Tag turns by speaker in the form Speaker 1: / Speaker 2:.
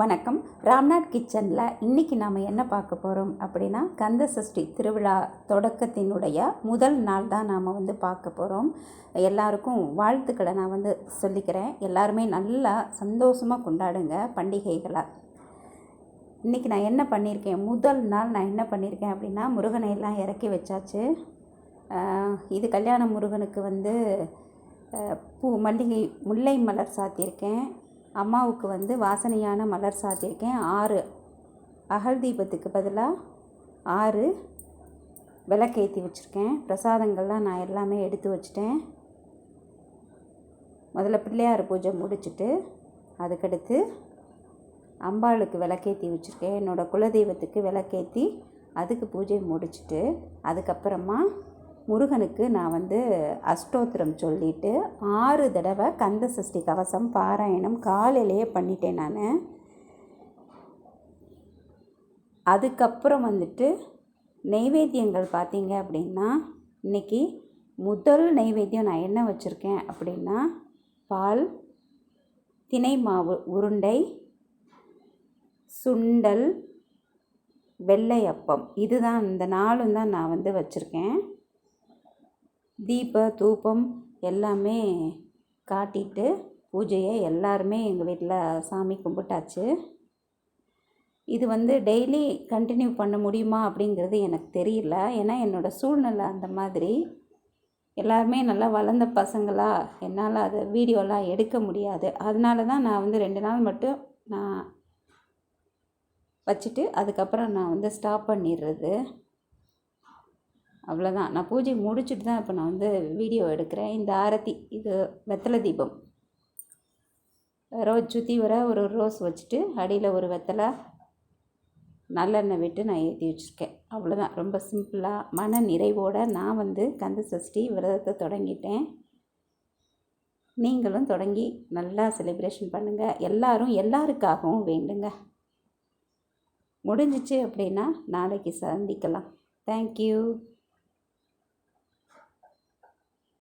Speaker 1: வணக்கம். ராம்நாத் கிச்சனில் இன்றைக்கி நாம் என்ன பார்க்க போகிறோம் அப்படின்னா, கந்த சஷ்டி திருவிழா தொடக்கத்தினுடைய முதல் நாள் தான் நாம் பார்க்க போகிறோம். எல்லாருக்கும் வாழ்த்துக்களை நான் சொல்லிக்கிறேன். எல்லாருமே நல்லா சந்தோஷமாக கொண்டாடுங்க பண்டிகைகளை. இன்றைக்கி நான் என்ன பண்ணியிருக்கேன், முதல் நாள் நான் என்ன பண்ணியிருக்கேன் அப்படின்னா, முருகனை எல்லாம் இறக்கி வச்சாச்சு. இது கல்யாண முருகனுக்கு மல்லிகை முல்லை மலர் சாத்தியிருக்கேன். அம்மாவுக்கு வாசனையான மலர் சாத்தியிருக்கேன். 6 அகல் தீபத்துக்கு பதிலாக 6 விளக்கேற்றி வச்சுருக்கேன். பிரசாதங்கள்லாம் நான் எல்லாமே எடுத்து வச்சிட்டேன். முதல்ல பிள்ளையார் பூஜை முடிச்சுட்டு அதுக்கடுத்து அம்பாளுக்கு விளக்கேற்றி வச்சுருக்கேன். என்னோடய குலதெய்வத்துக்கு விளக்கேற்றி அதுக்கு பூஜை முடிச்சுட்டு அதுக்கப்புறமா முருகனுக்கு நான் அஷ்டோத்திரம் சொல்லிவிட்டு 6 தடவை கந்த சஷ்டி கவசம் பாராயணம் காலையிலேயே பண்ணிட்டேன் நான். அதுக்கப்புறம் நெய்வேத்தியங்கள் பார்த்தீங்க அப்படின்னா, இன்றைக்கி முதல் நெய்வேத்தியம் நான் என்ன வச்சுருக்கேன் அப்படின்னா, பால், தினை மாவு உருண்டை, சுண்டல், வெள்ளை அப்பம். இதுதான் இந்த 4 தான் நான் வச்சுருக்கேன். தீப தூபம் எல்லாமே காட்டிட்டு பூஜையை எல்லாருமே எங்கள் வீட்டில் சாமி கும்பிட்டாச்சு. இது டெய்லி கண்டினியூ பண்ண முடியுமா அப்படிங்கிறது எனக்கு தெரியல. ஏன்னா என்னோடய சூழ்நிலை அந்த மாதிரி. எல்லாருமே நல்லா வளர்ந்த பசங்களா, என்னால் அதை வீடியோலாம் எடுக்க முடியாது. அதனால தான் நான் 2 நாள் மட்டும் நான் வச்சுட்டு அதுக்கப்புறம் நான் ஸ்டாப் பண்ணிடுறது. அவ்வளோதான். நான் பூஜை முடிச்சுட்டு தான் இப்போ நான் வீடியோ எடுக்கிறேன். இந்த ஆரத்தி, இது வெத்தலை தீபம். ரோஸ் சுற்றி வர ஒரு ரோஸ் வச்சுட்டு அடியில் ஒரு வெத்தலை நல்லெண்ணெய் விட்டு நான் ஏற்றி வச்சுருக்கேன். அவ்வளோதான். ரொம்ப சிம்பிளாக மன நிறைவோடு நான் கந்த சஷ்டி விரதத்தை தொடங்கிட்டேன். நீங்களும் தொடங்கி நல்லா செலிப்ரேஷன் பண்ணுங்கள். எல்லாருக்காகவும் வேண்டுங்க. முடிஞ்சிச்சு அப்படின்னா நாளைக்கு சந்திக்கலாம். தேங்க்யூ.